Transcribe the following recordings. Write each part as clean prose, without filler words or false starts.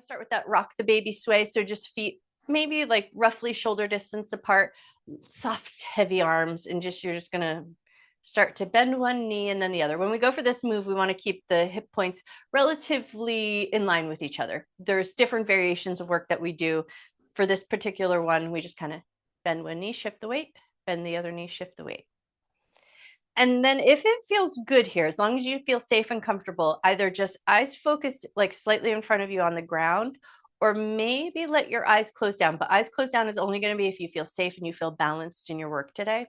to start with that rock the baby sway. So just feet maybe like roughly shoulder distance apart, soft, heavy arms, and you're just gonna start to bend one knee and then the other. When we go for this move, we want to keep the hip points relatively in line with each other. There's different variations of work that we do. For this particular one, we just kind of bend one knee, shift the weight, bend the other knee, shift the weight. And then if it feels good here, as long as you feel safe and comfortable, either just eyes focused like slightly in front of you on the ground, or maybe let your eyes close down. But eyes closed down is only going to be if you feel safe and you feel balanced in your work today.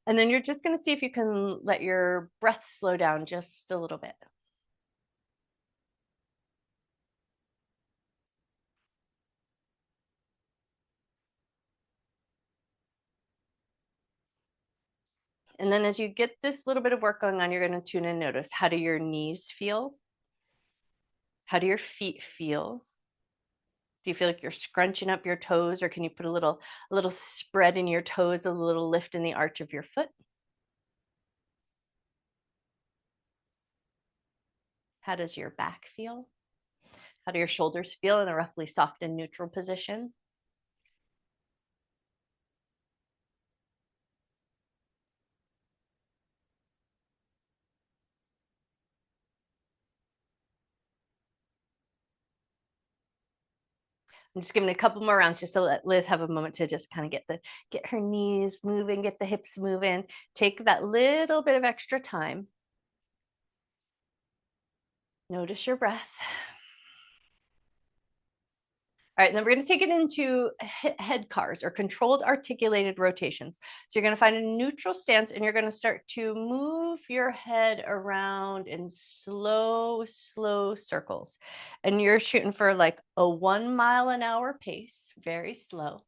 And then you're just going to see if you can let your breath slow down just a little bit. And then as you get this little bit of work going on, you're going to tune in and notice, how do your knees feel? How do your feet feel? Do you feel like you're scrunching up your toes, or can you put a little spread in your toes, a little lift in the arch of your foot? How does your back feel? How do your shoulders feel in a roughly soft and neutral position? I'm just giving a couple more rounds just to let Liz have a moment to just kind of get her knees moving, get the hips moving. Take that little bit of extra time. Notice your breath. All right, and then we're going to take it into head cars, or controlled articulated rotations. So you're going to find a neutral stance and you're going to start to move your head around in slow circles. And you're shooting for like a 1 mile an hour pace, very slow.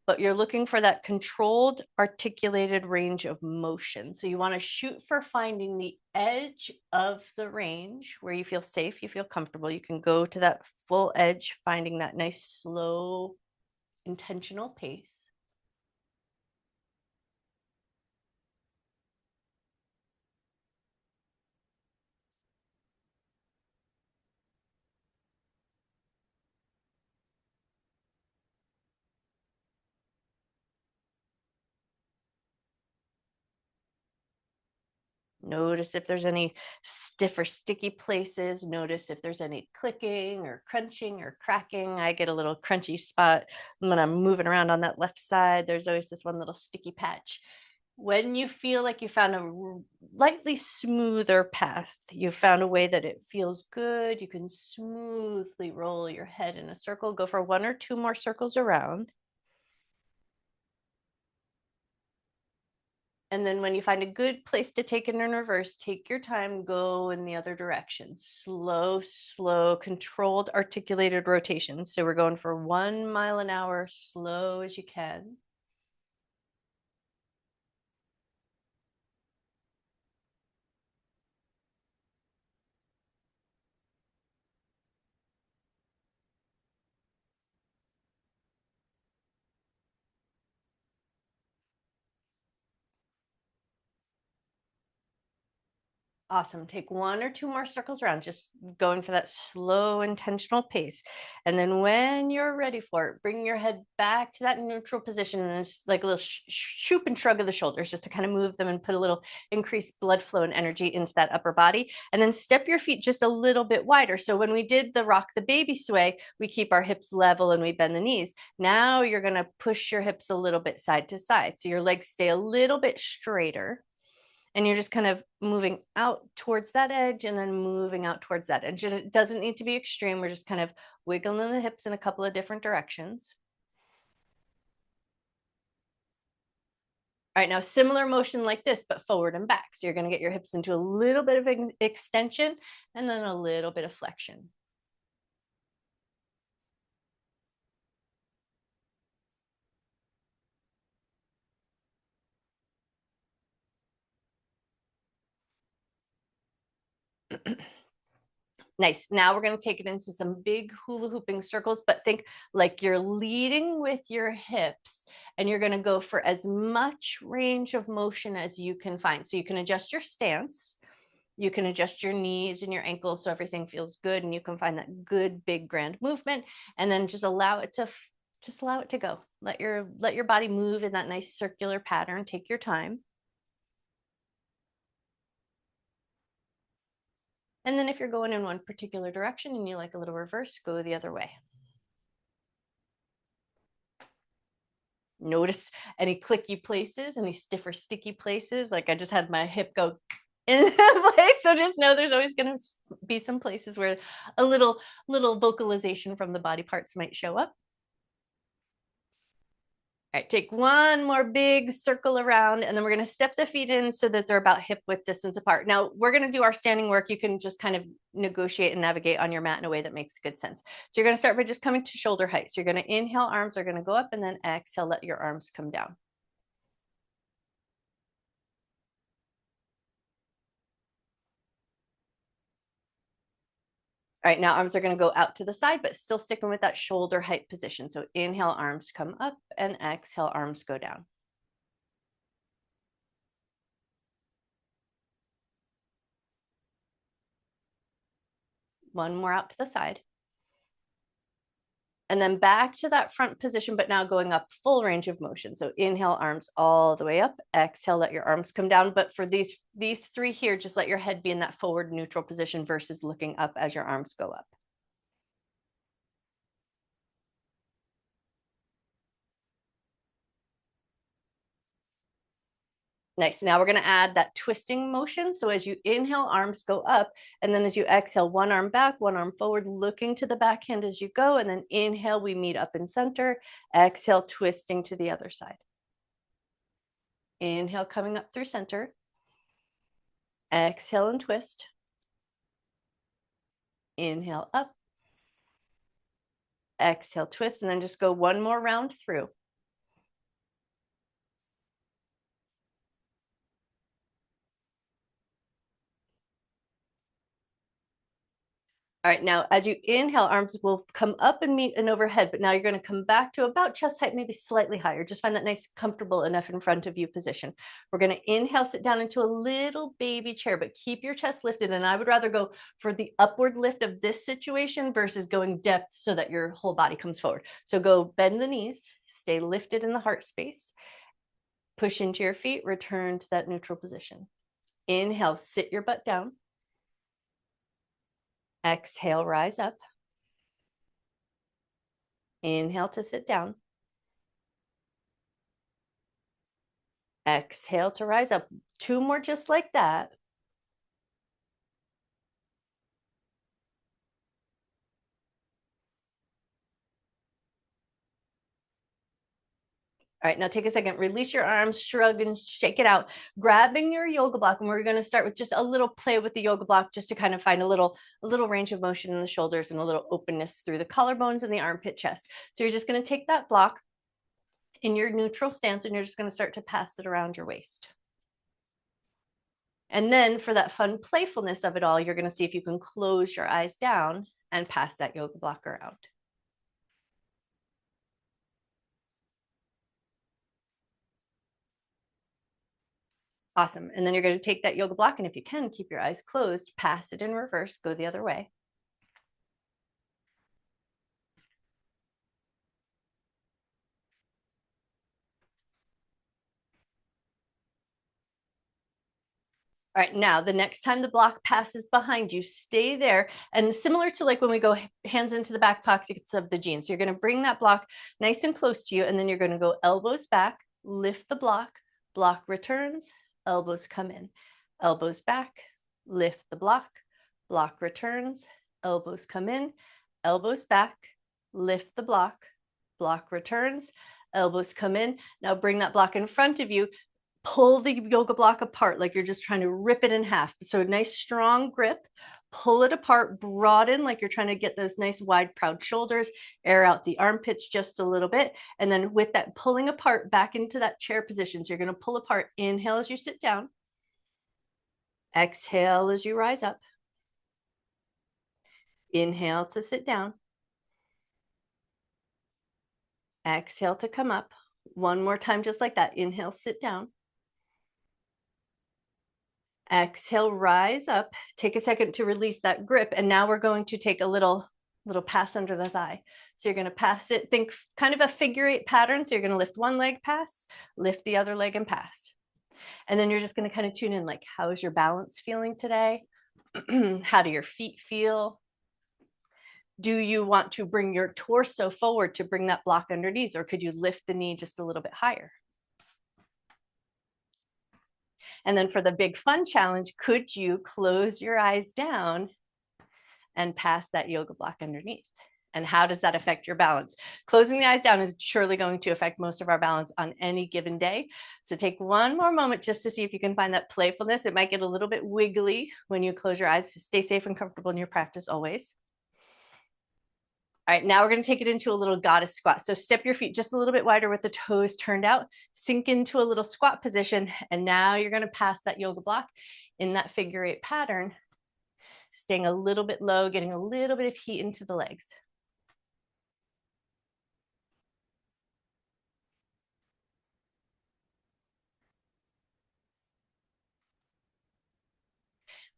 But you're looking for that controlled articulated range of motion. So you want to shoot for finding the edge of the range where you feel safe, you feel comfortable. You can go to that full edge, finding that nice, slow, intentional pace. Notice if there's any stiff or sticky places. Notice if there's any clicking or crunching or cracking. I get a little crunchy spot when I'm moving around on that left side. There's always this one little sticky patch. When you feel like you found a lightly smoother path, you found a way that it feels good, you can smoothly roll your head in a circle. Go for 1 or 2 more circles around. And then when you find a good place to take it in reverse, take your time, go in the other direction. Slow, controlled, articulated rotation. So we're going for 1 mile an hour, slow as you can. Awesome. Take 1 or 2 more circles around, just going for that slow, intentional pace. And then when you're ready for it, bring your head back to that neutral position, and just like a little shoop and shrug of the shoulders, just to kind of move them and put a little increased blood flow and energy into that upper body. And then step your feet just a little bit wider. So when we did the rock the baby sway, we keep our hips level and we bend the knees. Now you're going to push your hips a little bit side to side. So your legs stay a little bit straighter. And you're just kind of moving out towards that edge and then moving out towards that edge. And it doesn't need to be extreme. We're just kind of wiggling the hips in a couple of different directions. All right, now similar motion like this, but forward and back. So you're going to get your hips into a little bit of extension and then a little bit of flexion. Nice. Now we're going to take it into some big hula hooping circles, but think like you're leading with your hips, and you're going to go for as much range of motion as you can find. So you can adjust your stance. You can adjust your knees and your ankles so everything feels good and you can find that good, big, grand movement, and then just allow it to go. Let your body move in that nice circular pattern. Take your time. And then if you're going in one particular direction and you like a little reverse, go the other way. Notice any clicky places, any stiff or sticky places. Like I just had my hip go in place. So just know there's always going to be some places where a little vocalization from the body parts might show up. All right, take one more big circle around, and then we're going to step the feet in so that they're about hip width distance apart. Now we're going to do our standing work. You can just kind of negotiate and navigate on your mat in a way that makes good sense. So you're going to start by just coming to shoulder height. So you're going to inhale, arms are going to go up, and then exhale, let your arms come down. All right, now arms are going to go out to the side, but still sticking with that shoulder height position. So inhale, arms come up, and exhale, arms go down. One more out to the side. And then back to that front position, but now going up full range of motion. So inhale, arms all the way up. Exhale, let your arms come down. But for these three here, just let your head be in that forward neutral position versus looking up as your arms go up. Nice. Now we're going to add that twisting motion. So as you inhale, arms go up. And then as you exhale, one arm back, one arm forward, looking to the backhand as you go. And then inhale, we meet up in center. Exhale, twisting to the other side. Inhale, coming up through center. Exhale and twist. Inhale up. Exhale, twist, and then just go one more round through. All right, now as you inhale, arms will come up and meet and overhead, but now you're going to come back to about chest height, maybe slightly higher. Just find that nice, comfortable enough in front of you position. We're going to inhale, sit down into a little baby chair, but keep your chest lifted. And I would rather go for the upward lift of this situation versus going depth so that your whole body comes forward. So go bend the knees, stay lifted in the heart space, push into your feet, return to that neutral position. Inhale, sit your butt down. Exhale, rise up. Inhale to sit down. Exhale to rise up. Two more just like that. All right, now take a second, release your arms, shrug and shake it out, grabbing your yoga block. And we're going to start with just a little play with the yoga block just to kind of find a little range of motion in the shoulders and a little openness through the collarbones and the armpit chest. So you're just going to take that block in your neutral stance and you're just going to start to pass it around your waist. And then for that fun playfulness of it all, you're going to see if you can close your eyes down and pass that yoga block around. Awesome. And then you're going to take that yoga block, and if you can, keep your eyes closed, pass it in reverse, go the other way. All right, now the next time the block passes behind you, stay there. And similar to like when we go hands into the back pockets of the jeans, so you're going to bring that block nice and close to you, and then you're going to go elbows back, lift the block, block returns, elbows come in, elbows back, lift the block, block returns, elbows come in, elbows back, lift the block, block returns, elbows come in. Now bring that block in front of you, pull the yoga block apart like you're just trying to rip it in half. So a nice strong grip, pull it apart, broaden like you're trying to get those nice wide proud shoulders, air out the armpits just a little bit. And then with that pulling apart back into that chair position. So you're going to pull apart, inhale as you sit down, exhale as you rise up, inhale to sit down, exhale to come up. One more time just like that. Inhale, sit down. Exhale, rise up. Take a second to release that grip. And now we're going to take a little pass under the thigh. So you're going to pass it, think kind of a figure 8 pattern. So you're going to lift one leg, pass, lift the other leg and pass. And then you're just going to kind of tune in, like, how is your balance feeling today? How do your feet feel? Do you want to bring your torso forward to bring that block underneath, or could you lift the knee just a little bit higher? And then for the big fun challenge, could you close your eyes down and pass that yoga block underneath? And how does that affect your balance? Closing the eyes down is surely going to affect most of our balance on any given day. So take one more moment just to see if you can find that playfulness. It might get a little bit wiggly when you close your eyes. Stay safe and comfortable in your practice always. All right, now we're going to take it into a little goddess squat. So step your feet just a little bit wider with the toes turned out, sink into a little squat position. And now you're going to pass that yoga block in that figure 8 pattern, staying a little bit low, getting a little bit of heat into the legs.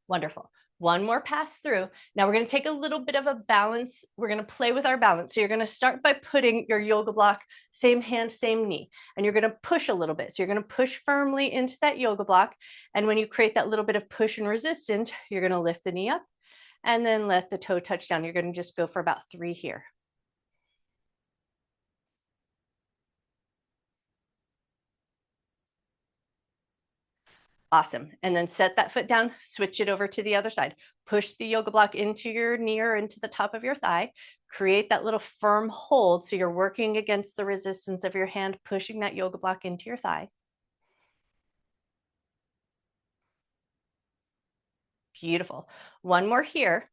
Wonderful. One more pass through. Now we're going to take a little bit of a balance. We're going to play with our balance. So you're going to start by putting your yoga block, same hand, same knee, and you're going to push a little bit. So you're going to push firmly into that yoga block. And when you create that little bit of push and resistance, you're going to lift the knee up and then let the toe touch down. You're going to just go for about 3 here. Awesome. And then set that foot down, switch it over to the other side. Push the yoga block into your knee or into the top of your thigh. Create that little firm hold. So you're working against the resistance of your hand, pushing that yoga block into your thigh. Beautiful. One more here.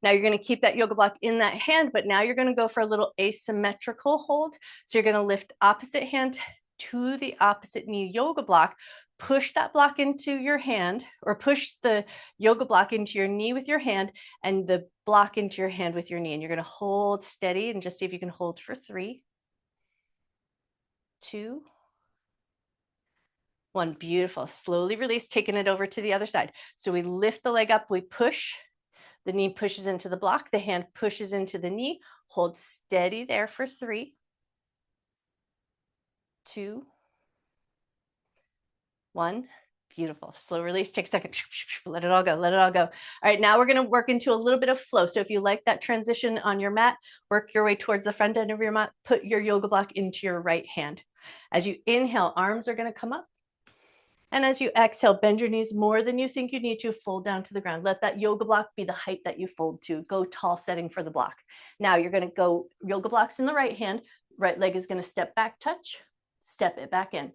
Now you're going to keep that yoga block in that hand, but now you're going to go for a little asymmetrical hold. So you're going to lift opposite hand to the opposite knee yoga block, push that block into your hand, or push the yoga block into your knee with your hand and the block into your hand with your knee. And you're going to hold steady and just see if you can hold for 3, 2, 1. Beautiful. Slowly release, taking it over to the other side. So we lift the leg up, we push. The knee pushes into the block, the hand pushes into the knee. Hold steady there for 3, 2, 1. Beautiful. Slow release. Take a second. Let it all go. Let it all go. All right. Now we're going to work into a little bit of flow. So if you like that transition on your mat, work your way towards the front end of your mat. Put your yoga block into your right hand. As you inhale, arms are going to come up. And as you exhale, bend your knees more than you think you need to, fold down to the ground. Let that yoga block be the height that you fold to. Go tall setting for the block. Now you're going to go yoga blocks in the right hand. Right leg is going to step back, touch, step it back in.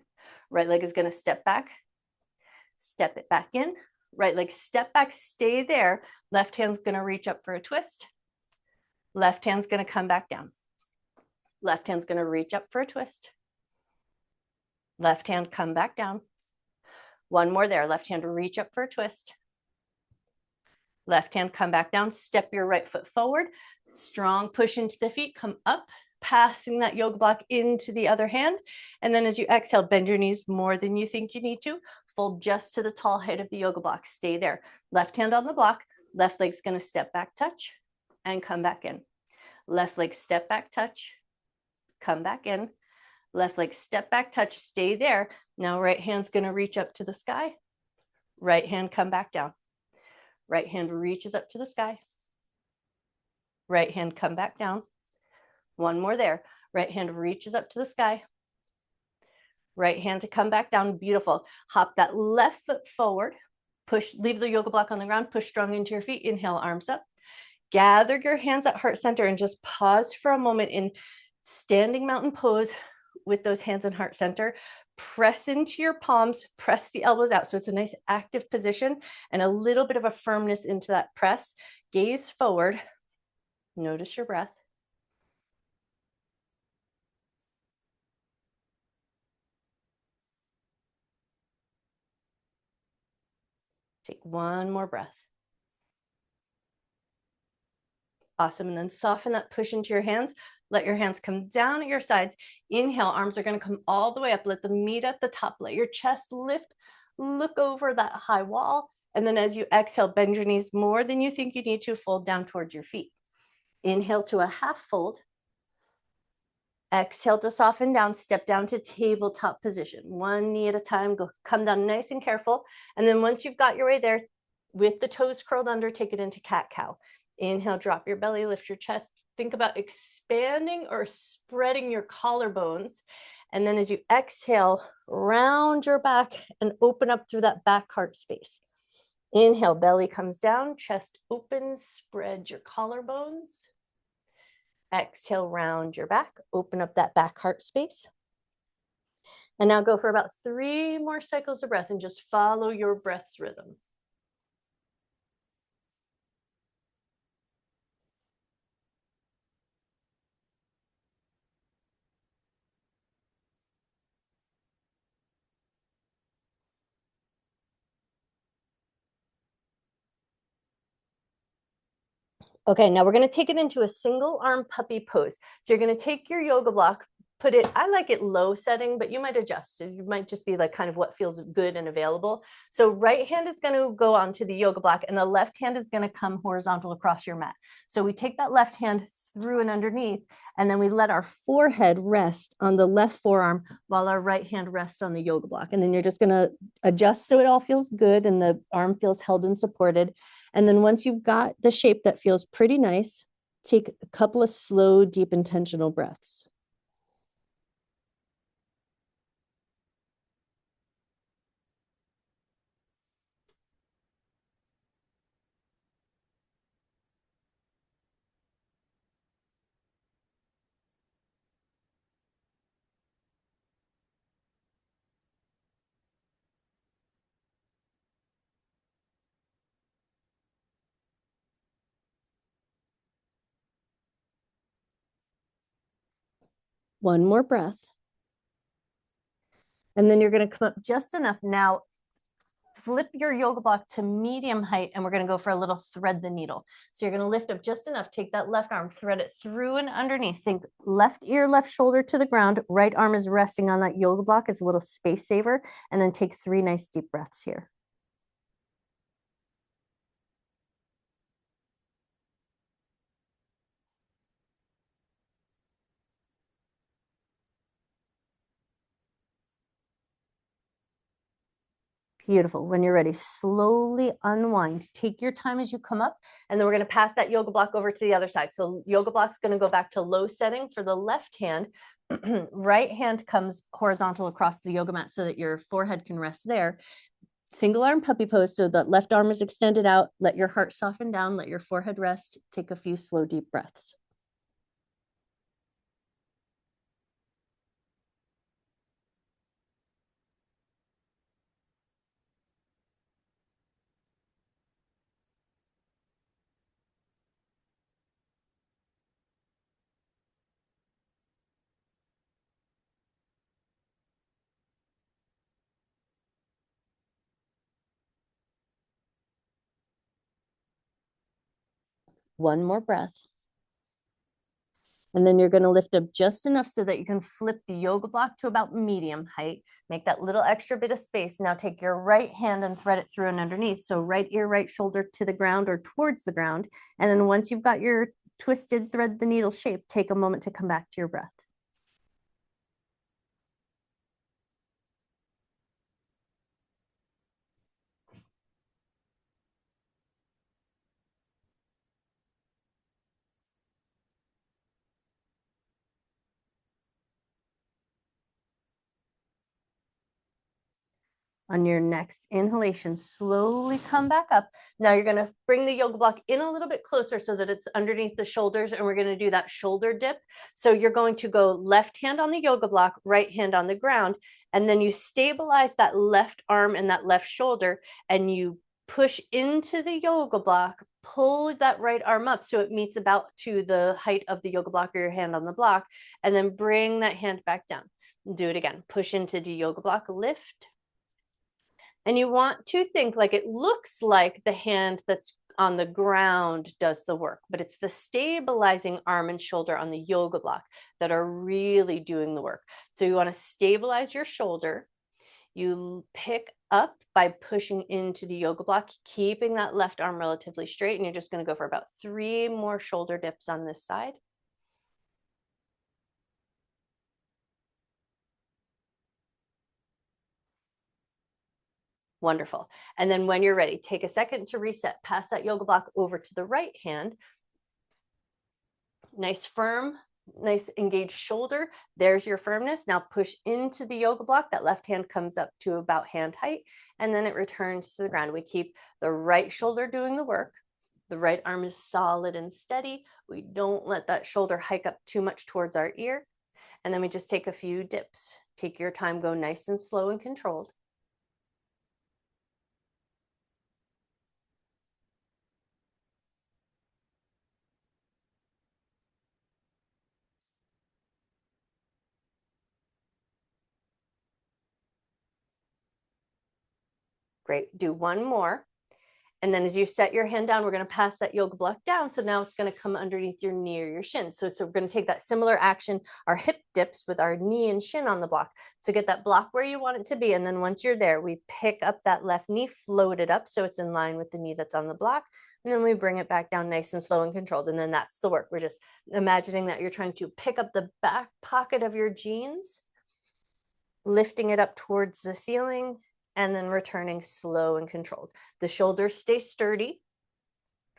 Right leg is going to step back, step it back in. Right leg, step back, stay there. Left hand's going to reach up for a twist. Left hand's going to come back down. Left hand's going to reach up for a twist. Left hand, come back down. One more there. Left hand, reach up for a twist. Left hand, come back down. Step your right foot forward. Strong push into the feet. Come up, passing that yoga block into the other hand. And then as you exhale, bend your knees more than you think you need to. Fold just to the tall height of the yoga block. Stay there. Left hand on the block. Left leg's going to step back, touch, and come back in. Left leg, step back, touch, come back in. Left leg, step back, touch, stay there. Now right hand's going to reach up to the sky. Right hand, come back down. Right hand reaches up to the sky. Right hand, come back down. One more there. Right hand reaches up to the sky. Right hand to come back down. Beautiful. Hop that left foot forward. Push, leave the yoga block on the ground. Push strong into your feet. Inhale, arms up. Gather your hands at heart center and just pause for a moment in standing mountain pose with those hands in heart center. Press into your palms, press the elbows out. So it's a nice active position and a little bit of a firmness into that press. Gaze forward. Notice your breath. Take one more breath. Awesome. And then soften that push into your hands. Let your hands come down at your sides. Inhale, arms are going to come all the way up. Let them meet at the top. Let your chest lift. look over that high wall. And then as you exhale, bend your knees more than you think you need to, fold down towards your feet. Inhale to a half fold. Exhale to soften down, step down to tabletop position. One knee at a time, come down nice and careful. And then once you've got your way there, with the toes curled under, take it into cat-cow. Inhale, drop your belly, lift your chest. Think about expanding or spreading your collarbones. And then as you exhale, round your back and open up through that back heart space. Inhale, belly comes down, chest opens, spread your collarbones. Exhale, round your back, open up that back heart space. And now go for about 3 more cycles of breath and just follow your breath's rhythm. Okay, now we're going to take it into a single arm puppy pose. So you're going to take your yoga block, put it, I like it low setting, but you might adjust it. You might just be like kind of what feels good and available. So right hand is going to go onto the yoga block and the left hand is going to come horizontal across your mat. So we take that left hand through and underneath, and then we let our forehead rest on the left forearm while our right hand rests on the yoga block. And then you're just going to adjust so it all feels good and the arm feels held and supported. And then once you've got the shape that feels pretty nice, take a couple of slow, deep, intentional breaths. One more breath. And then you're going to come up just enough. Now, flip your yoga block to medium height, and we're going to go for a little thread the needle. So you're going to lift up just enough. Take that left arm, thread it through and underneath. Think left ear, left shoulder to the ground. Right arm is resting on that yoga block as a little space saver. And then take 3 nice deep breaths here. Beautiful. When you're ready, slowly unwind. Take your time as you come up, and then we're going to pass that yoga block over to the other side. So yoga block's going to go back to low setting for the left hand. Right hand comes horizontal across the yoga mat so that your forehead can rest there. Single arm puppy pose, so that left arm is extended out. Let your heart soften down. Let your forehead rest. Take a few slow, deep breaths. One more breath. And then you're going to lift up just enough so that you can flip the yoga block to about medium height. Make that little extra bit of space. Now take your right hand and thread it through and underneath. So right ear, right shoulder to the ground or towards the ground. And then once you've got your twisted thread the needle shape, take a moment to come back to your breath. On your next inhalation, slowly come back up. Now you're going to bring the yoga block in a little bit closer so that it's underneath the shoulders, and we're going to do that shoulder dip. So you're going to go left hand on the yoga block, right hand on the ground, and then you stabilize that left arm and that left shoulder, and you push into the yoga block, pull that right arm up so it meets about to the height of the yoga block or your hand on the block, and then bring that hand back down. Do it again. Push into the yoga block, lift. And you want to think like it looks like the hand that's on the ground does the work, but it's the stabilizing arm and shoulder on the yoga block that are really doing the work. So you want to stabilize your shoulder. You pick up by pushing into the yoga block, keeping that left arm relatively straight, and you're just going to go for about 3 more shoulder dips on this side. Wonderful. And then when you're ready, take a second to reset. Pass that yoga block over to the right hand. Nice firm, nice engaged shoulder. There's your firmness. Now push into the yoga block. That left hand comes up to about hand height, and then it returns to the ground. We keep the right shoulder doing the work. The right arm is solid and steady. We don't let that shoulder hike up too much towards our ear. And then we just take a few dips. Take your time, go nice and slow and controlled. Great. Do one more. And then as you set your hand down, we're going to pass that yoga block down. So now it's going to come underneath your knee or your shin. So we're going to take that similar action, our hip dips with our knee and shin on the block. So get that block where you want it to be. And then once you're there, we pick up that left knee, float it up so it's in line with the knee that's on the block. And then we bring it back down nice and slow and controlled. And then that's the work. We're just imagining that you're trying to pick up the back pocket of your jeans, lifting it up towards the ceiling, and then returning slow and controlled. The shoulders stay sturdy.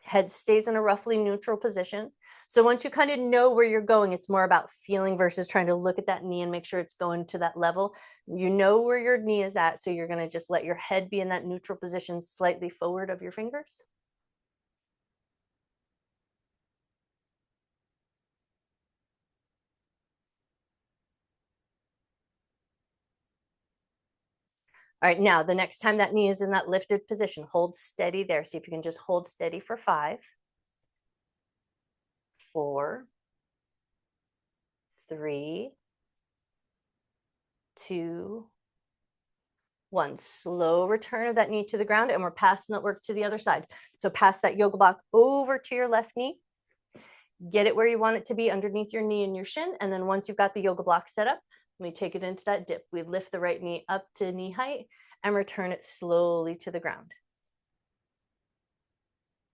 Head stays in a roughly neutral position. So once you kind of know where you're going, it's more about feeling versus trying to look at that knee and make sure it's going to that level. You know where your knee is at, so you're going to just let your head be in that neutral position slightly forward of your fingers. All right, now the next time that knee is in that lifted position, hold steady there. See if you can just hold steady for 5, 4, 3, 2, 1. Slow return of that knee to the ground, and we're passing that work to the other side. So pass that yoga block over to your left knee. Get it where you want it to be underneath your knee and your shin. And then once you've got the yoga block set up, we take it into that dip. We lift the right knee up to knee height and return it slowly to the ground.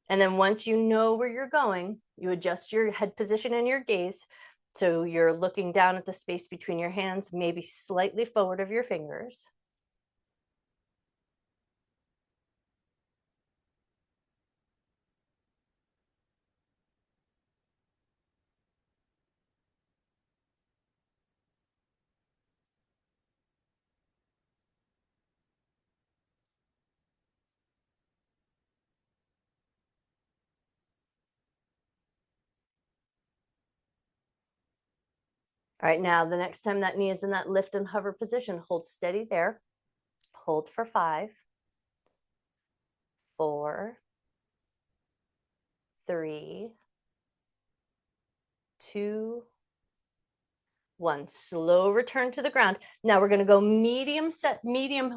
And then once you know where you're going, you adjust your head position and your gaze. So you're looking down at the space between your hands, maybe slightly forward of your fingers. All right, now the next time that knee is in that lift and hover position, hold steady there. Hold for 5, 4, 3, 2, 1. Slow return to the ground. Now we're going to go medium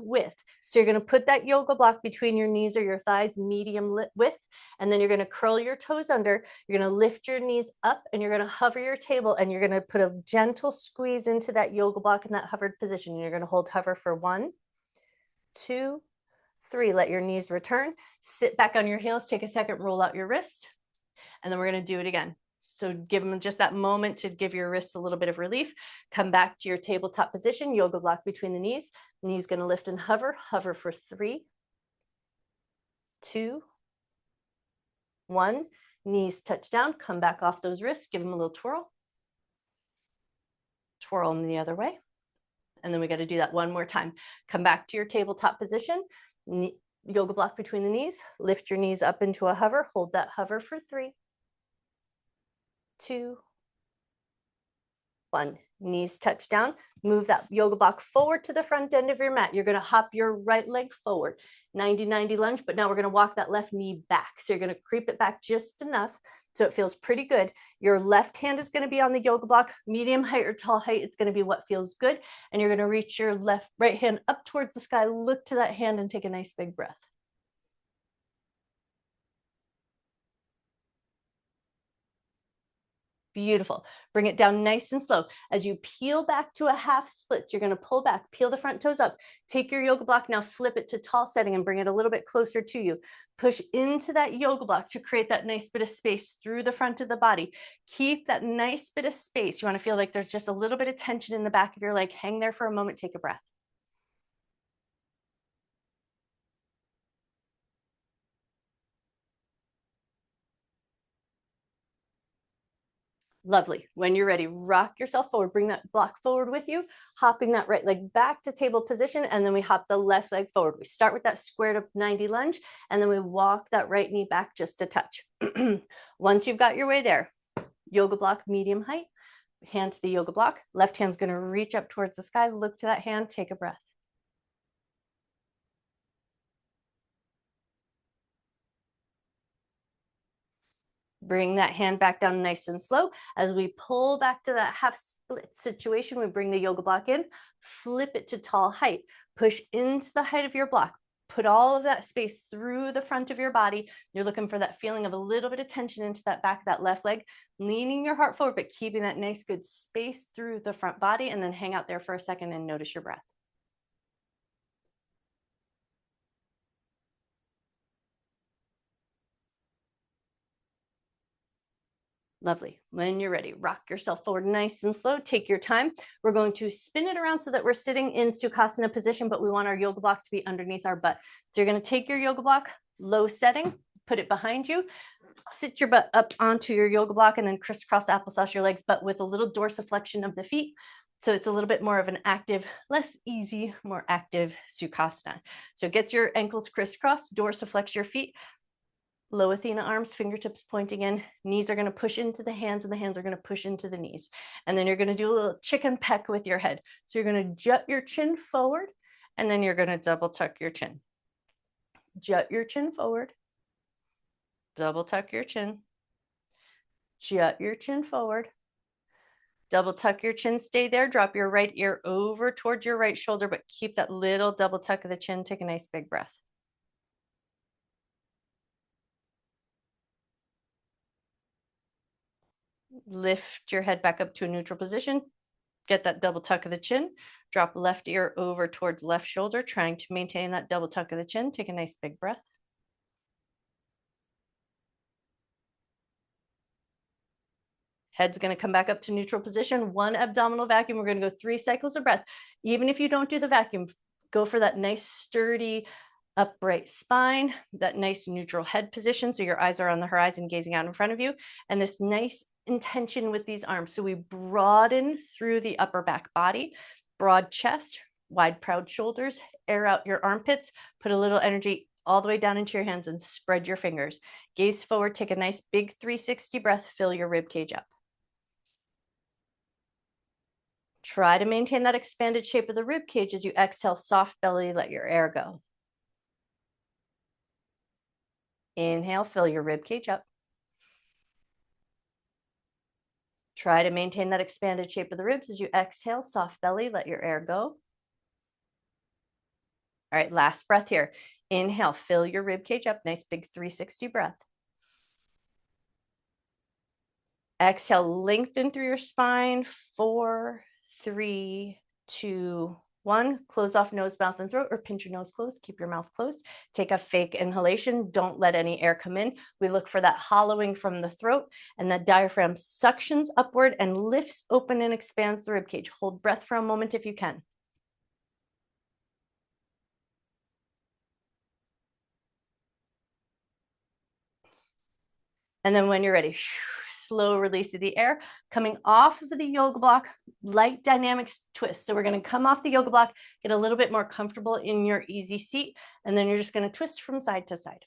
width. So you're going to put that yoga block between your knees or your thighs, medium width, and then you're going to curl your toes under. You're going to lift your knees up, and you're going to hover your table, and you're going to put a gentle squeeze into that yoga block in that hovered position. You're going to hold hover for 1, 2, 3. Let your knees return. Sit back on your heels. Take a second, roll out your wrist, and then we're going to do it again. So give them just that moment to give your wrists a little bit of relief. Come back to your tabletop position, yoga block between the knees. Knees going to lift and hover. Hover for 3, 2, 1. Knees touch down. Come back off those wrists. Give them a little twirl. Twirl them the other way. And then we got to do that one more time. Come back to your tabletop position. Yoga block between the knees. Lift your knees up into a hover. Hold that hover for 3, 2, 1. Knees touch down. Move that yoga block forward to the front end of your mat. You're going to hop your right leg forward. 90-90 lunge, but now we're going to walk that left knee back. So you're going to creep it back just enough so it feels pretty good. Your left hand is going to be on the yoga block, medium height or tall height. It's going to be what feels good. And you're going to reach your right hand up towards the sky. Look to that hand and take a nice big breath. Beautiful. Bring it down nice and slow. As you peel back to a half split, you're going to pull back, peel the front toes up, take your yoga block, now flip it to tall setting and bring it a little bit closer to you. Push into that yoga block to create that nice bit of space through the front of the body. Keep that nice bit of space. You want to feel like there's just a little bit of tension in the back of your leg. Hang there for a moment, take a breath. Lovely. When you're ready, rock yourself forward. Bring that block forward with you, hopping that right leg back to table position, and then we hop the left leg forward. We start with that squared up 90 lunge, and then we walk that right knee back just a touch. Once you've got your way there, yoga block, medium height, hand to the yoga block. Left hand's going to reach up towards the sky. Look to that hand. Take a breath. Bring that hand back down nice and slow. As we pull back to that half split situation, we bring the yoga block in, flip it to tall height, push into the height of your block. Put all of that space through the front of your body. You're looking for that feeling of a little bit of tension into that back of that left leg, leaning your heart forward, but keeping that nice good space through the front body, and then hang out there for a second and notice your breath. Lovely. When you're ready, rock yourself forward nice and slow. Take your time. We're going to spin it around so that we're sitting in Sukhasana position, but we want our yoga block to be underneath our butt. So you're going to take your yoga block, low setting, put it behind you, sit your butt up onto your yoga block, and then crisscross applesauce your legs, but with a little dorsiflexion of the feet. So it's a little bit more of an active, less easy, more active Sukhasana. So get your ankles crisscrossed, dorsiflex your feet. Low Athena arms, fingertips pointing in. Knees are going to push into the hands, and the hands are going to push into the knees. And then you're going to do a little chicken peck with your head. So you're going to jut your chin forward, and then you're going to double tuck your chin. Jut your chin forward. Double tuck your chin. Jut your chin forward. Double tuck your chin, stay there. Drop your right ear over towards your right shoulder, but keep that little double tuck of the chin. Take a nice big breath. Lift your head back up to a neutral position. Get that double tuck of the chin. Drop left ear over towards left shoulder, trying to maintain that double tuck of the chin. Take a nice big breath. Head's going to come back up to neutral position. One abdominal vacuum. We're going to go 3 cycles of breath. Even if you don't do the vacuum, go for that nice sturdy upright spine, that nice neutral head position. So your eyes are on the horizon, gazing out in front of you, and this nice intention with these arms. So we broaden through the upper back body, broad chest, wide, proud shoulders, air out your armpits, put a little energy all the way down into your hands and spread your fingers. Gaze forward, take a nice big 360 breath, fill your rib cage up. Try to maintain that expanded shape of the rib cage as you exhale, soft belly, let your air go. Inhale, fill your rib cage up. Try to maintain that expanded shape of the ribs as you exhale, soft belly, let your air go. All right, last breath here. Inhale, fill your rib cage up, nice big 360 breath. Exhale, lengthen through your spine. 4, 3, 2, 1. Close off nose, mouth, and throat, or pinch your nose closed. Keep your mouth closed. Take a fake inhalation. Don't let any air come in. We look for that hollowing from the throat, and the diaphragm suctions upward and lifts open and expands the rib cage. Hold breath for a moment if you can. And then when you're ready, slow release of the air, coming off of the yoga block, light dynamics twist. So we're going to come off the yoga block, get a little bit more comfortable in your easy seat, and then you're just going to twist from side to side.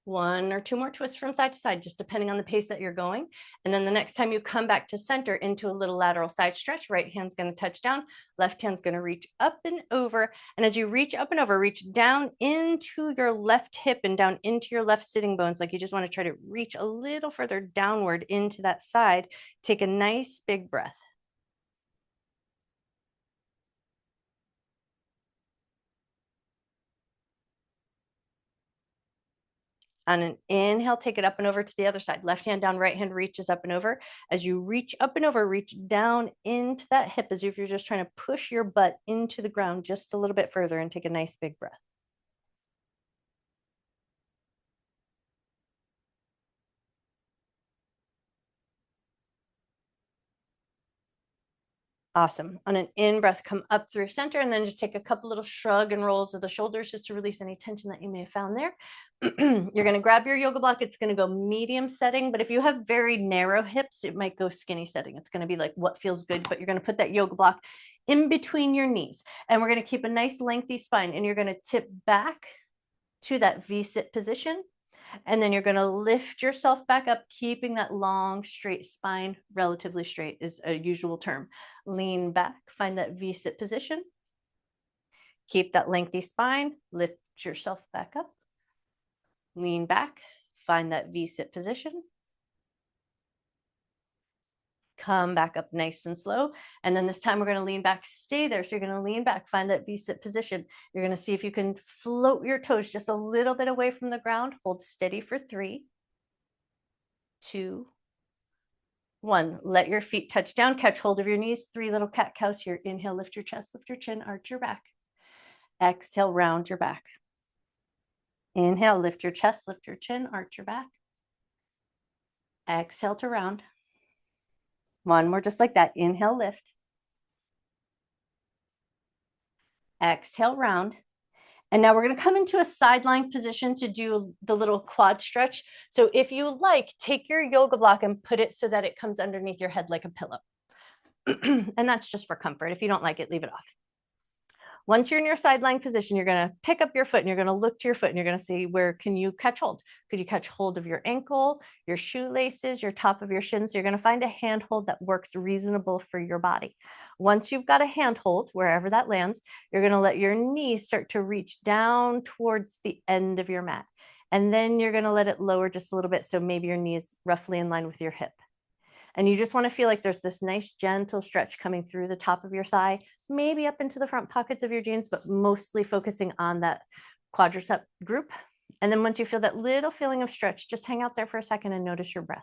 1 or 2 more twists from side to side, just depending on the pace that you're going. And then the next time you come back to center into a little lateral side stretch, right hand's going to touch down, left hand's going to reach up and over. And as you reach up and over, reach down into your left hip and down into your left sitting bones. Like you just want to try to reach a little further downward into that side. Take a nice big breath. On an inhale, take it up and over to the other side. Left hand down, right hand reaches up and over. As you reach up and over, reach down into that hip as if you're just trying to push your butt into the ground just a little bit further, and take a nice big breath. Awesome. On an in breath, come up through center, and then just take a couple little shrug and rolls of the shoulders just to release any tension that you may have found there. You're going to grab your yoga block. It's going to go medium setting, but if you have very narrow hips, it might go skinny setting. It's going to be like what feels good, but you're going to put that yoga block in between your knees, and we're going to keep a nice lengthy spine, and you're going to tip back to that V-sit position. And then you're going to lift yourself back up, keeping that long, straight spine. Relatively straight is a usual term. Lean back, find that V-sit position. Keep that lengthy spine, lift yourself back up. Lean back, find that V-sit position. Come back up nice and slow. And then this time we're going to lean back, stay there. So you're going to lean back, find that V-sit position. You're going to see if you can float your toes just a little bit away from the ground. Hold steady for 3, 2, 1. Let your feet touch down, catch hold of your knees. 3 little cat cows here. Inhale, lift your chest, lift your chin, arch your back. Exhale, round your back. Inhale, lift your chest, lift your chin, arch your back. Exhale to round. 1 more just like that. Inhale, lift. Exhale, round. And now we're going to come into a side lying position to do the little quad stretch. So if you like, take your yoga block and put it so that it comes underneath your head like a pillow. And that's just for comfort. If you don't like it, leave it off. Once you're in your side lying position, you're going to pick up your foot and you're going to look to your foot and you're going to see where can you catch hold. Could you catch hold of your ankle, your shoelaces, your top of your shins? So you're going to find a handhold that works reasonable for your body. Once you've got a handhold, wherever that lands, you're going to let your knees start to reach down towards the end of your mat. And then you're going to let it lower just a little bit. So maybe your knee is roughly in line with your hip. And you just want to feel like there's this nice gentle stretch coming through the top of your thigh, maybe up into the front pockets of your jeans, but mostly focusing on that quadricep group. And then once you feel that little feeling of stretch, just hang out there for a second and notice your breath.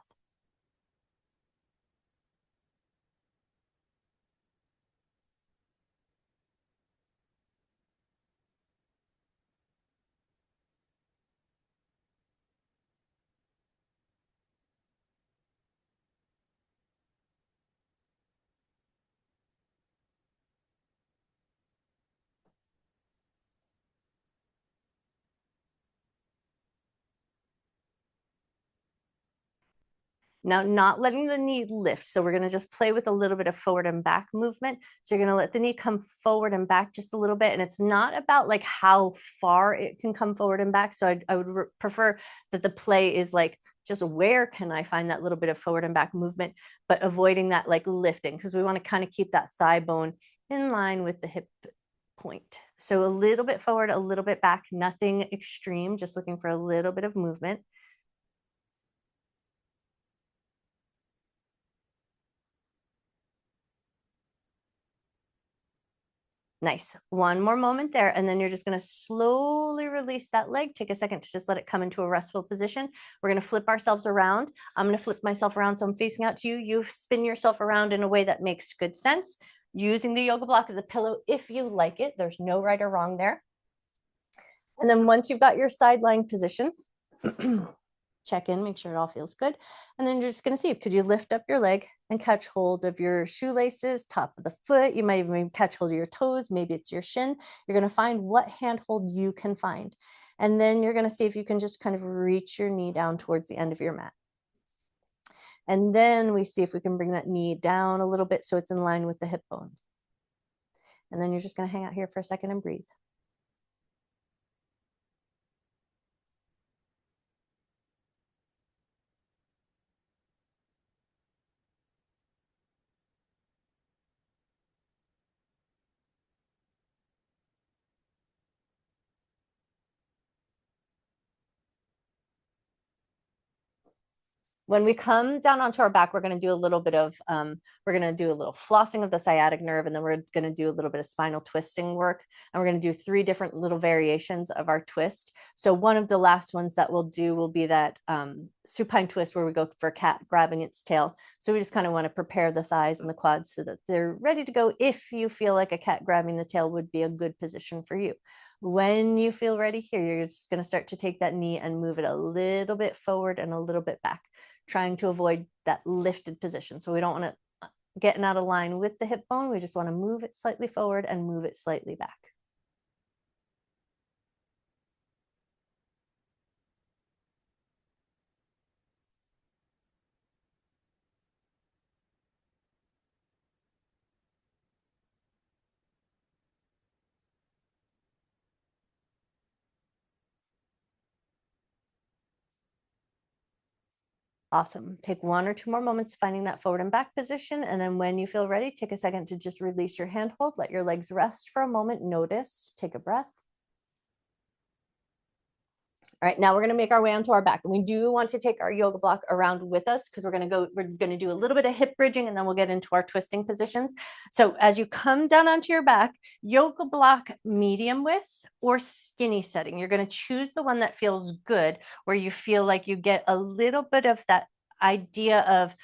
Now, not letting the knee lift. So we're going to just play with a little bit of forward and back movement. So you're going to let the knee come forward and back just a little bit. And it's not about like how far it can come forward and back. So I would prefer that the play is like, just where can I find that little bit of forward and back movement, but avoiding that like lifting, because we want to kind of keep that thigh bone in line with the hip point. So a little bit forward, a little bit back, nothing extreme, just looking for a little bit of movement. Nice. 1 more moment there. And then you're just going to slowly release that leg. Take a second to just let it come into a restful position. We're going to flip ourselves around. I'm going to flip myself around so I'm facing out to you. You spin yourself around in a way that makes good sense. Using the yoga block as a pillow if you like it. There's no right or wrong there. And then once you've got your side lying position, check in, make sure it all feels good. And then you're just going to see, could you lift up your leg and catch hold of your shoelaces, top of the foot? You might even catch hold of your toes. Maybe it's your shin. You're going to find what handhold you can find. And then you're going to see if you can just kind of reach your knee down towards the end of your mat. And then we see if we can bring that knee down a little bit so it's in line with the hip bone. And then you're just going to hang out here for a second and breathe. When we come down onto our back, we're going to do a little bit of, we're going to do a little flossing of the sciatic nerve, and then we're going to do a little bit of spinal twisting work. And we're going to do 3 different little variations of our twist. So one of the last ones that we'll do will be that supine twist where we go for cat grabbing its tail. So we just kind of want to prepare the thighs and the quads so that they're ready to go if you feel like a cat grabbing the tail would be a good position for you. When you feel ready here, you're just going to start to take that knee and move it a little bit forward and a little bit back, trying to avoid that lifted position. So we don't want to get out of line with the hip bone. We just want to move it slightly forward and move it slightly back. Awesome. Take 1 or 2 more moments finding that forward and back position. And then when you feel ready, take a second to just release your hand hold. Let your legs rest for a moment. Notice, take a breath. All right, now we're going to make our way onto our back. And we do want to take our yoga block around with us because we're going to do a little bit of hip bridging, and then we'll get into our twisting positions. So as you come down onto your back, yoga block medium width or skinny setting. You're going to choose the one that feels good, where you feel like you get a little bit of that idea of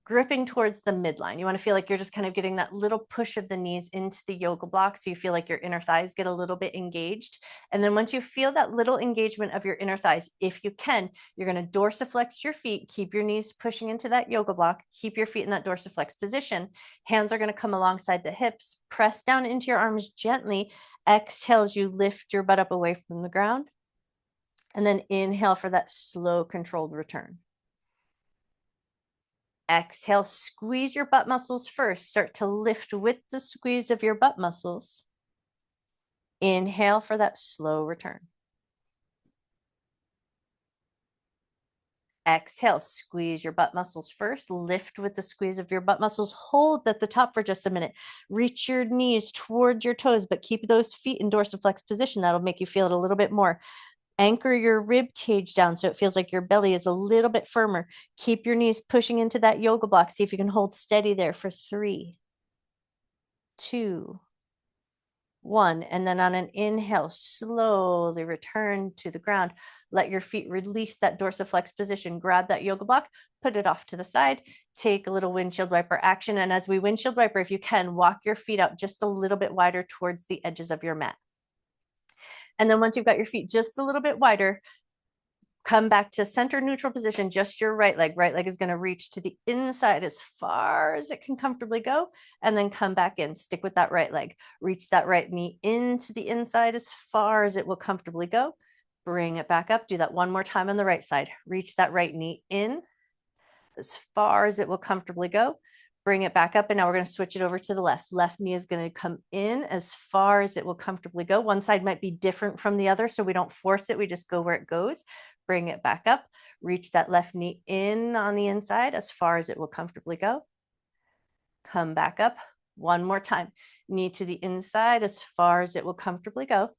gripping towards the midline. You want to feel like you're just kind of getting that little push of the knees into the yoga block, so you feel like your inner thighs get a little bit engaged. And then once you feel that little engagement of your inner thighs, if you can, you're going to dorsiflex your feet, keep your knees pushing into that yoga block, keep your feet in that dorsiflex position. Hands are going to come alongside the hips, press down into your arms gently. Exhale as you lift your butt up away from the ground. And then inhale for that slow, controlled return. Exhale, squeeze your butt muscles first. Start to lift with the squeeze of your butt muscles. Inhale for that slow return. Exhale, squeeze your butt muscles first. Lift with the squeeze of your butt muscles. Hold at the top for just a minute. Reach your knees towards your toes, but keep those feet in dorsiflex position. That'll make you feel it a little bit more. Anchor your rib cage down so it feels like your belly is a little bit firmer. Keep your knees pushing into that yoga block. See if you can hold steady there for 3, 2, 1. And then on an inhale, slowly return to the ground. Let your feet release that dorsiflex position. Grab that yoga block, put it off to the side. Take a little windshield wiper action. And as we windshield wiper, if you can, walk your feet out just a little bit wider towards the edges of your mat. And then once you've got your feet just a little bit wider, come back to center neutral position, just your right leg. Right leg is going to reach to the inside as far as it can comfortably go, and then come back in. Stick with that right leg. Reach that right knee into the inside as far as it will comfortably go. Bring it back up. Do that one more time on the right side. Reach that right knee in as far as it will comfortably go. Bring it back up, and now we're going to switch it over to the left. Left knee is going to come in as far as it will comfortably go. One side might be different from the other, so we don't force it. We just go where it goes. Bring it back up. Reach that left knee in on the inside as far as it will comfortably go. Come back up. One more time. Knee to the inside as far as it will comfortably go.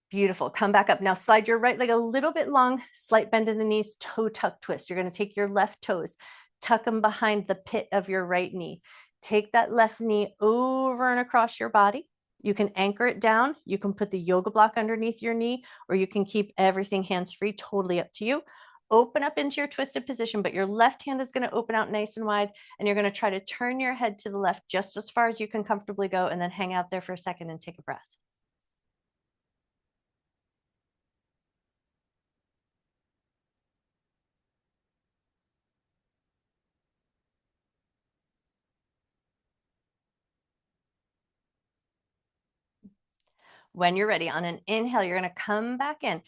Beautiful. Come back up. Now slide your right leg a little bit long, slight bend in the knees, toe tuck twist. You're going to take your left toes, tuck them behind the pit of your right knee. Take that left knee over and across your body. You can anchor it down. You can put the yoga block underneath your knee, or you can keep everything hands-free, totally up to you. Open up into your twisted position, but your left hand is going to open out nice and wide, and you're going to try to turn your head to the left just as far as you can comfortably go, and then hang out there for a second and take a breath. When you're ready, on an inhale, you're going to come back in.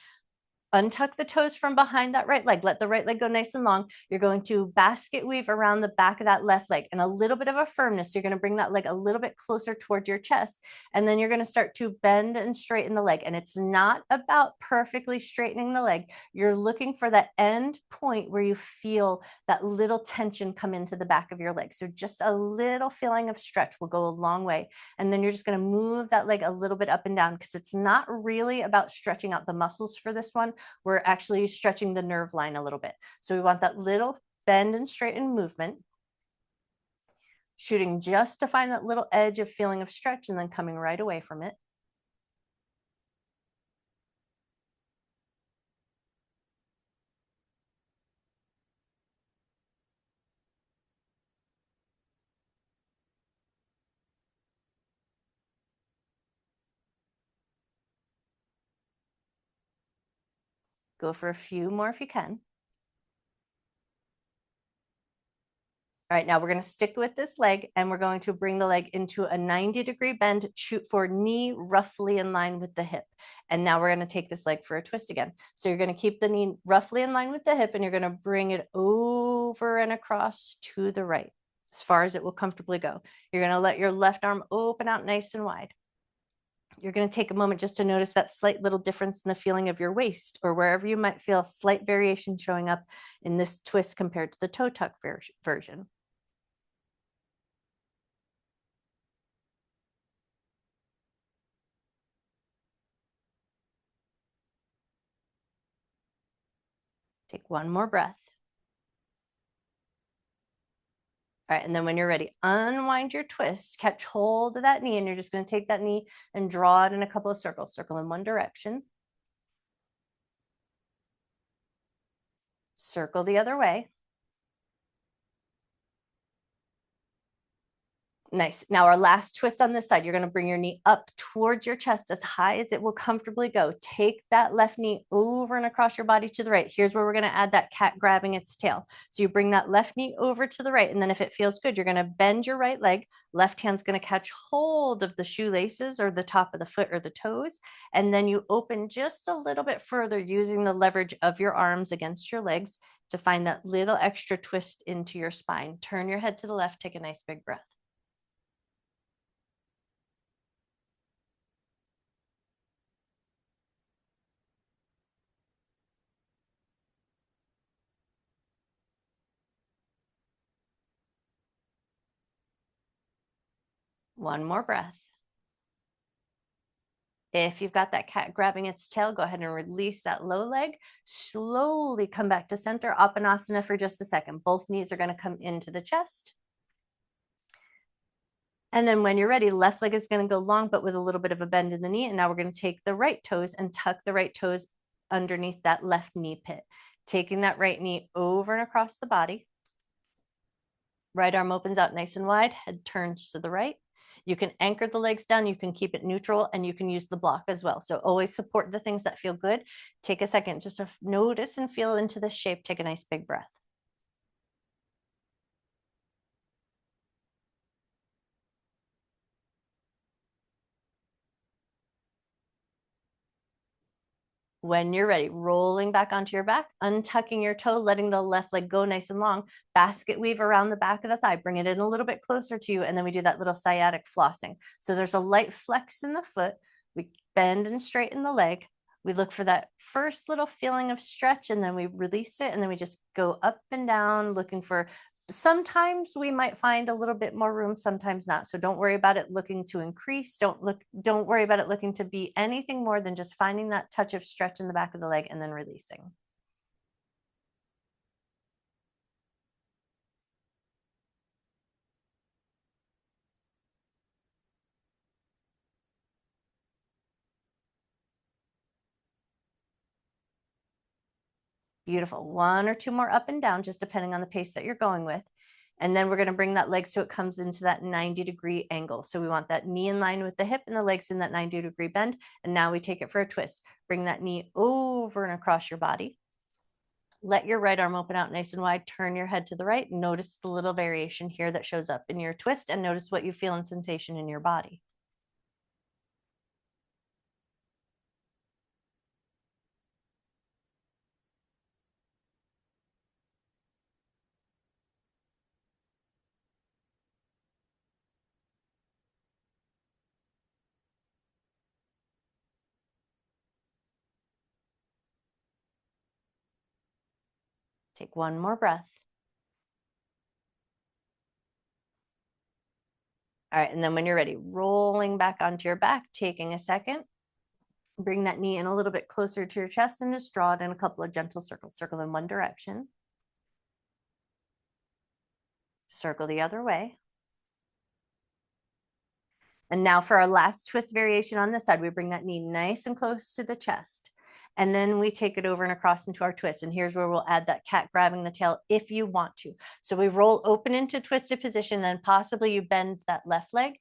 Untuck the toes from behind that right leg. Let the right leg go nice and long. You're going to basket weave around the back of that left leg, and a little bit of a firmness. You're going to bring that leg a little bit closer towards your chest. And then you're going to start to bend and straighten the leg. And it's not about perfectly straightening the leg. You're looking for that end point where you feel that little tension come into the back of your leg. So just a little feeling of stretch will go a long way. And then you're just going to move that leg a little bit up and down, because it's not really about stretching out the muscles for this one. we're actually stretching the nerve line a little bit. So we want that little bend and straighten movement, shooting just to find that little edge of feeling of stretch and then coming right away from it. Go for a few more if you can. All right, now we're going to stick with this leg and we're going to bring the leg into a 90-degree bend, shoot for knee roughly in line with the hip. And now we're going to take this leg for a twist again. So you're going to keep the knee roughly in line with the hip and you're going to bring it over and across to the right as far as it will comfortably go. You're going to let your left arm open out nice and wide. You're going to take a moment just to notice that slight little difference in the feeling of your waist or wherever you might feel slight variation showing up in this twist compared to the toe tuck version. Take one more breath. All right, and then when you're ready, unwind your twist, catch hold of that knee, and you're just going to take that knee and draw it in a couple of circles. Circle in one direction. Circle the other way. Nice. Now our last twist on this side, you're going to bring your knee up towards your chest as high as it will comfortably go. Take that left knee over and across your body to the right. Here's where we're going to add that cat grabbing its tail. So you bring that left knee over to the right. And then if it feels good, you're going to bend your right leg. Left hand's going to catch hold of the shoelaces or the top of the foot or the toes. And then you open just a little bit further using the leverage of your arms against your legs to find that little extra twist into your spine. Turn your head to the left. Take a nice big breath. One more breath. If you've got that cat grabbing its tail, go ahead and release that low leg. Slowly come back to center, Apanasana for just a second. Both knees are going to come into the chest. And then when you're ready, left leg is going to go long, but with a little bit of a bend in the knee. And now we're going to take the right toes and tuck the right toes underneath that left knee pit. Taking that right knee over and across the body. Right arm opens out nice and wide, head turns to the right. You can anchor the legs down, you can keep it neutral, and you can use the block as well. So always support the things that feel good. Take a second just to notice and feel into this shape. Take a nice big breath. When you're ready, rolling back onto your back, untucking your toe, letting the left leg go nice and long, basket weave around the back of the thigh, bring it in a little bit closer to you, and then we do that little sciatic flossing. So there's a light flex in the foot, we bend and straighten the leg, we look for that first little feeling of stretch, and then we release it, and then we just go up and down, looking for, sometimes we might find a little bit more room, sometimes not. So don't worry about it looking to increase. Don't worry about it looking to be anything more than just finding that touch of stretch in the back of the leg and then releasing. Beautiful. One or two more up and down, just depending on the pace that you're going with. And then we're going to bring that leg so it comes into that 90-degree angle. So we want that knee in line with the hip and the legs in that 90-degree bend. And now we take it for a twist. Bring that knee over and across your body. Let your right arm open out nice and wide. Turn your head to the right. Notice the little variation here that shows up in your twist and notice what you feel in sensation in your body. Take one more breath. All right, and then when you're ready, rolling back onto your back, taking a second. Bring that knee in a little bit closer to your chest and just draw it in a couple of gentle circles. Circle in one direction. Circle the other way. And now for our last twist variation on this side, we bring that knee nice and close to the chest. And then we take it over and across into our twist. And here's where we'll add that cat grabbing the tail if you want to. So we roll open into twisted position, then possibly you bend that left leg.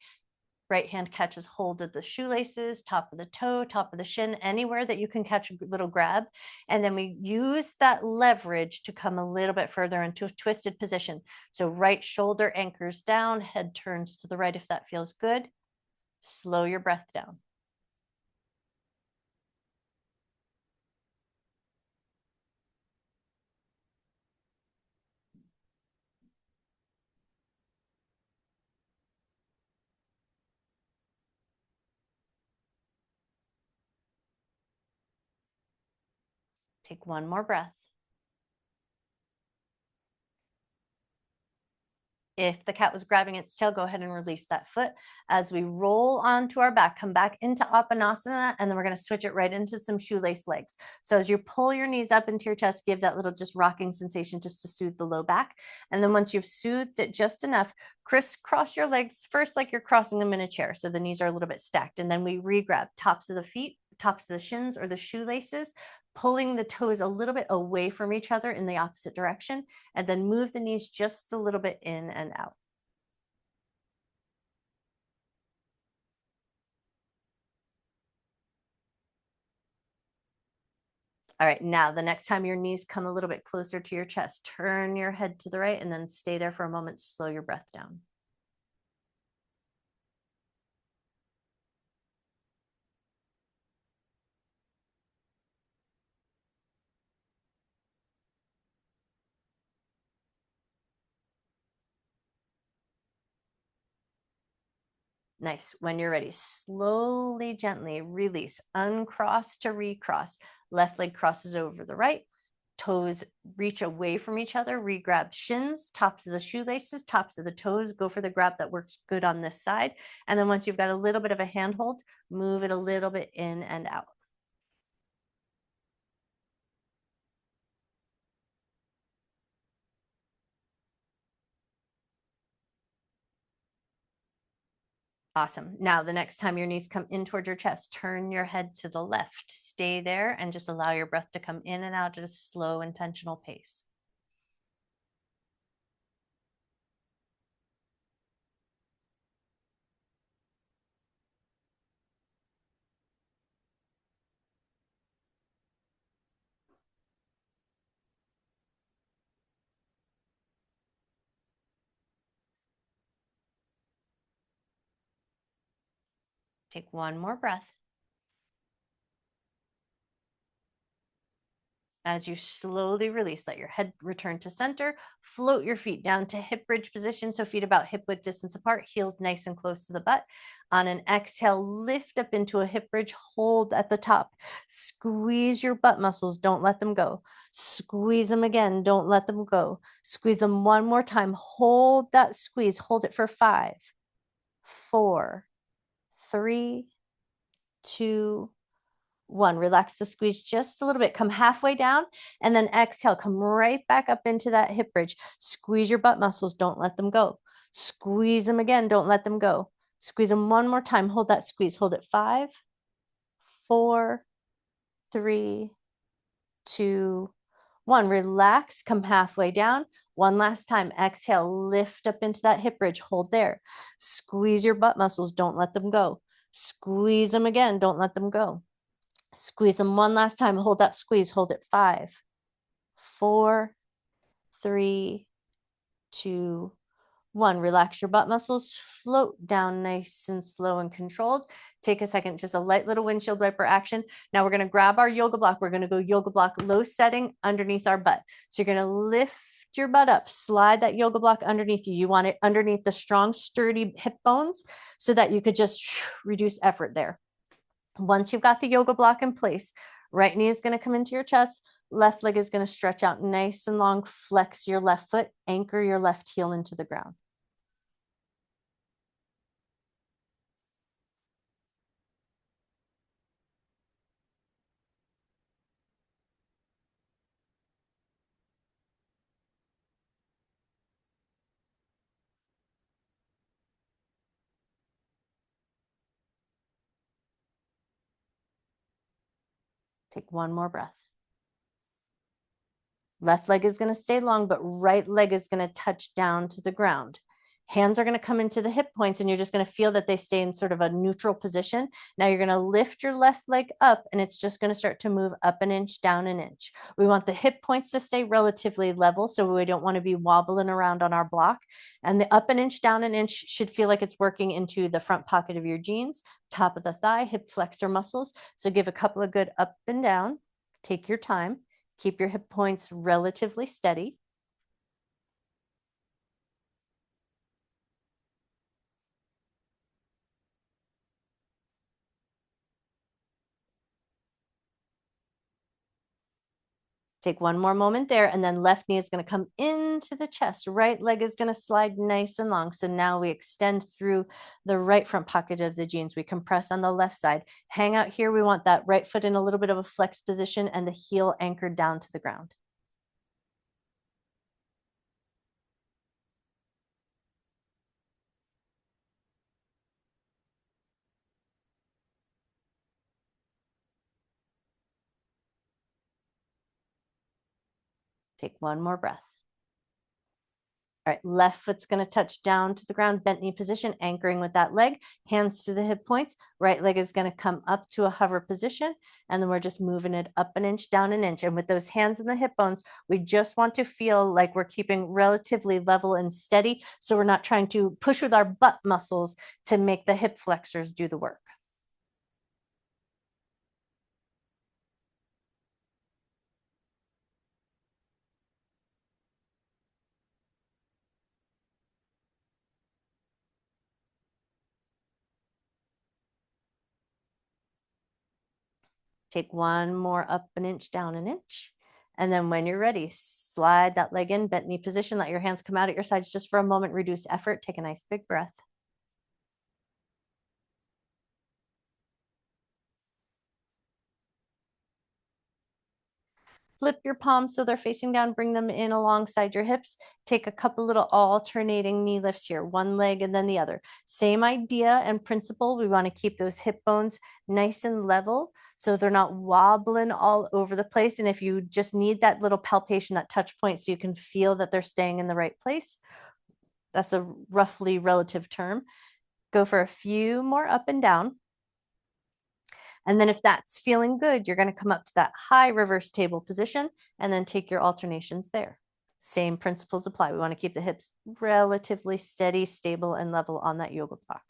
Right hand catches hold of the shoelaces, top of the toe, top of the shin, anywhere that you can catch a little grab. And then we use that leverage to come a little bit further into a twisted position. So right shoulder anchors down, head turns to the right if that feels good. Slow your breath down. Take one more breath. If the cat was grabbing its tail, go ahead and release that foot. As we roll onto our back, come back into Apanasana, and then we're going to switch it right into some shoelace legs. So as you pull your knees up into your chest, give that little just rocking sensation just to soothe the low back. And then once you've soothed it just enough, crisscross your legs first like you're crossing them in a chair. So the knees are a little bit stacked. And then we re-grab tops of the feet, tops of the shins or the shoelaces, pulling the toes a little bit away from each other in the opposite direction, and then move the knees just a little bit in and out. All right, now the next time your knees come a little bit closer to your chest, turn your head to the right and then stay there for a moment, slow your breath down. Nice. When you're ready, slowly, gently release, uncross to recross. Left leg crosses over the right. Toes reach away from each other. Re-grab shins, tops of the shoelaces, tops of the toes. Go for the grab that works good on this side. And then once you've got a little bit of a handhold, move it a little bit in and out. Awesome. Now, the next time your knees come in towards your chest, turn your head to the left. Stay there and just allow your breath to come in and out at a slow, intentional pace. Take one more breath. As you slowly release, let your head return to center, float your feet down to hip bridge position. So feet about hip width distance apart, heels nice and close to the butt. On an exhale, lift up into a hip bridge, hold at the top. Squeeze your butt muscles, don't let them go. Squeeze them again, don't let them go. Squeeze them one more time, hold that squeeze, hold it for 5, 4, 3, 2, 1. Relax the squeeze just a little bit. Come halfway down and then exhale. Come right back up into that hip bridge. Squeeze your butt muscles. Don't let them go. Squeeze them again. Don't let them go. Squeeze them one more time. Hold that squeeze. Hold it. 5, 4, 3, 2, 1. Relax. Come halfway down. One last time. Exhale. Lift up into that hip bridge. Hold there. Squeeze your butt muscles. Don't let them go. Squeeze them again. Don't let them go. Squeeze them one last time. Hold that squeeze. Hold it. 5, 4, 3, 2, 1. Relax your butt muscles. Float down nice and slow and controlled. Take a second, just a light little windshield wiper action. Now we're going to grab our yoga block. We're going to go yoga block low setting underneath our butt. So you're going to lift your butt up, slide that yoga block underneath you. You want it underneath the strong, sturdy hip bones so that you could just reduce effort there. Once you've got the yoga block in place, right knee is going to come into your chest. Left leg is going to stretch out nice and long. Flex your left foot. Anchor your left heel into the ground. Take one more breath. Left leg is going to stay long, but right leg is going to touch down to the ground. Hands are going to come into the hip points, and you're just going to feel that they stay in sort of a neutral position. Now you're going to lift your left leg up, and it's just going to start to move up an inch, down an inch. We want the hip points to stay relatively level, so we don't want to be wobbling around on our block. And the up an inch, down an inch should feel like it's working into the front pocket of your jeans, top of the thigh, hip flexor muscles. So give a couple of good up and down. Take your time. Keep your hip points relatively steady. Take one more moment there, and then left knee is going to come into the chest. Right leg is going to slide nice and long. So now we extend through the right front pocket of the jeans. We compress on the left side. Hang out here. We want that right foot in a little bit of a flex position and the heel anchored down to the ground. Take one more breath. All right, left foot's going to touch down to the ground, bent knee position, anchoring with that leg, hands to the hip points. Right leg is going to come up to a hover position, and then we're just moving it up an inch, down an inch. And with those hands in the hip bones, we just want to feel like we're keeping relatively level and steady, so we're not trying to push with our butt muscles to make the hip flexors do the work. Take one more up an inch, down an inch. And then when you're ready, slide that leg in, bent knee position, let your hands come out at your sides just for a moment, reduce effort, take a nice big breath. Flip your palms so they're facing down, bring them in alongside your hips. Take a couple little alternating knee lifts here, one leg and then the other. Same idea and principle. We want to keep those hip bones nice and level so they're not wobbling all over the place. And if you just need that little palpation, that touch point, so you can feel that they're staying in the right place, that's a roughly relative term. Go for a few more up and down. And then if that's feeling good, you're going to come up to that high reverse table position and then take your alternations there. Same principles apply. We want to keep the hips relatively steady, stable, and level on that yoga block.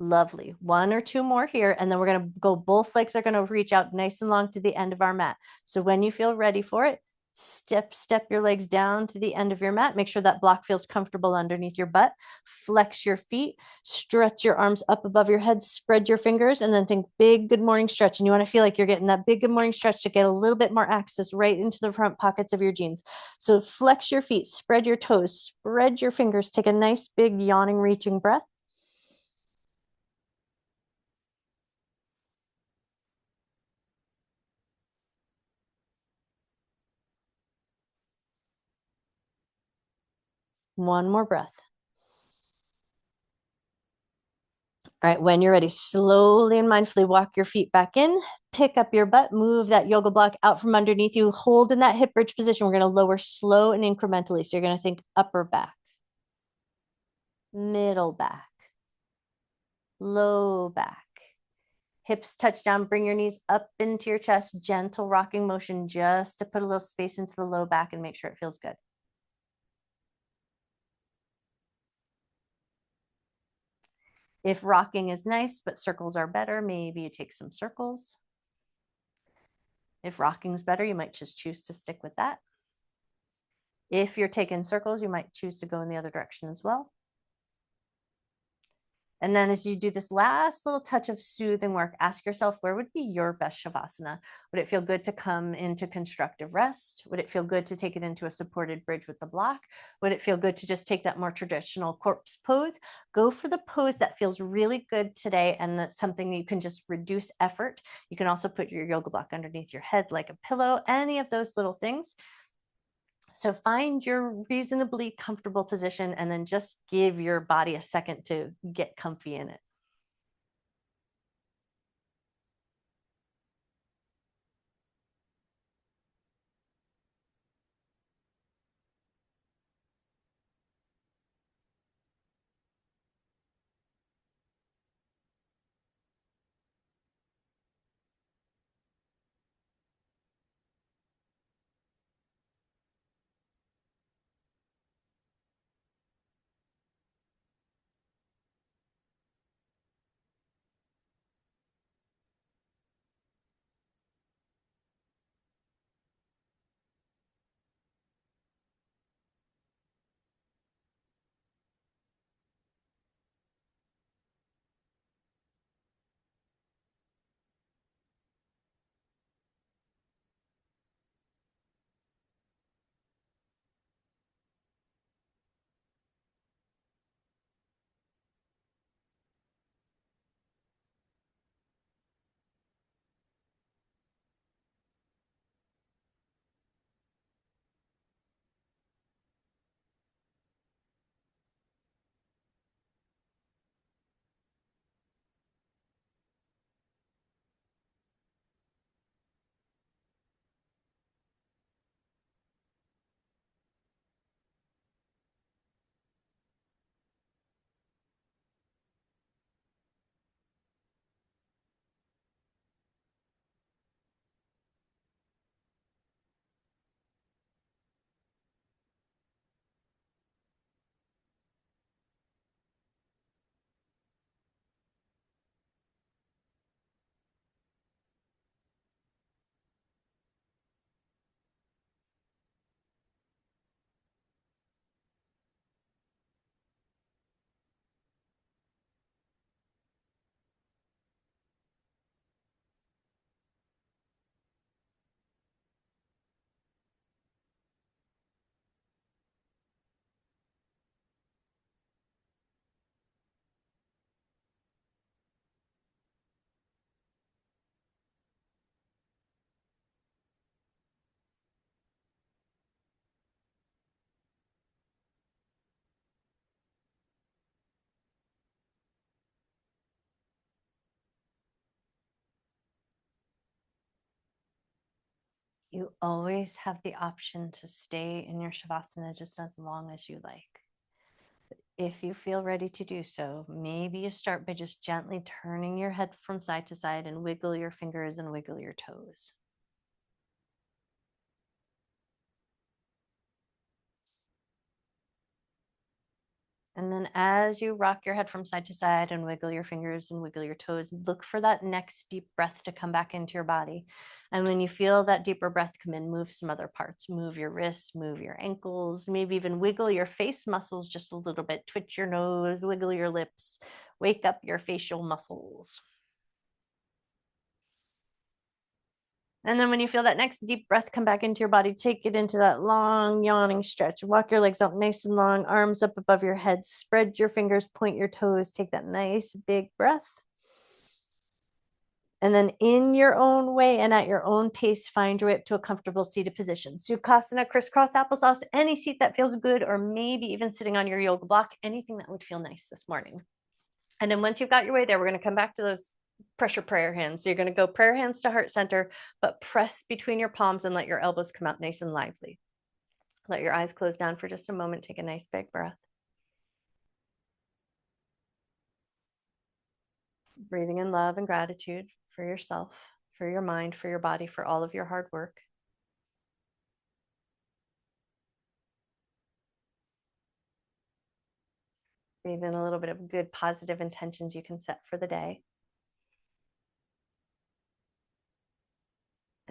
Lovely. One or two more here, and then we're going to go, both legs are going to reach out nice and long to the end of our mat. So when you feel ready for it, step your legs down to the end of your mat. Make sure that block feels comfortable underneath your butt. Flex your feet, stretch your arms up above your head, spread your fingers, and then think big good morning stretch. And you want to feel like you're getting that big good morning stretch to get a little bit more access right into the front pockets of your jeans. So flex your feet, spread your toes, spread your fingers, take a nice big yawning, reaching breath. One more breath. All right, when you're ready, slowly and mindfully walk your feet back in, pick up your butt, move that yoga block out from underneath you, hold in that hip bridge position. We're going to lower slow and incrementally. So you're going to think upper back, middle back, low back. Hips touch down, bring your knees up into your chest, gentle rocking motion just to put a little space into the low back and make sure it feels good. If rocking is nice, but circles are better, maybe you take some circles. If rocking is better, you might just choose to stick with that. If you're taking circles, you might choose to go in the other direction as well. And then as you do this last little touch of soothing work, ask yourself, where would be your best Shavasana? Would it feel good to come into constructive rest? Would it feel good to take it into a supported bridge with the block? Would it feel good to just take that more traditional corpse pose? Go for the pose that feels really good today, and that's something you can just reduce effort. You can also put your yoga block underneath your head like a pillow, any of those little things. So find your reasonably comfortable position and then just give your body a second to get comfy in it. You always have the option to stay in your Shavasana just as long as you like. If you feel ready to do so, maybe you start by just gently turning your head from side to side and wiggle your fingers and wiggle your toes. And then as you rock your head from side to side and wiggle your fingers and wiggle your toes, look for that next deep breath to come back into your body. And when you feel that deeper breath come in, move some other parts, move your wrists, move your ankles, maybe even wiggle your face muscles just a little bit, twitch your nose, wiggle your lips, wake up your facial muscles. And then when you feel that next deep breath come back into your body, take it into that long yawning stretch. Walk your legs out nice and long, arms up above your head, spread your fingers, point your toes, take that nice big breath. And then in your own way and at your own pace, find your way up to a comfortable seated position. Sukhasana, crisscross applesauce, any seat that feels good, or maybe even sitting on your yoga block, anything that would feel nice this morning. And then once you've got your way there, we're going to come back to those pressure prayer hands. So you're going to go prayer hands to heart center, but press between your palms and let your elbows come out nice and lively. Let your eyes close down for just a moment. Take a nice big breath. Breathing in love and gratitude for yourself, for your mind, for your body, for all of your hard work. Breathe in a little bit of good positive intentions you can set for the day.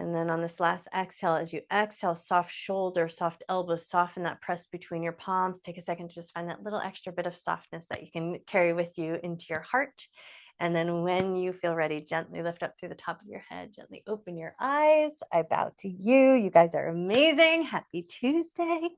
And then on this last exhale, as you exhale, soft shoulder, soft elbows, soften that press between your palms. Take a second to just find that little extra bit of softness that you can carry with you into your heart. And then when you feel ready, gently lift up through the top of your head, gently open your eyes. I bow to you. You guys are amazing. Happy Tuesday.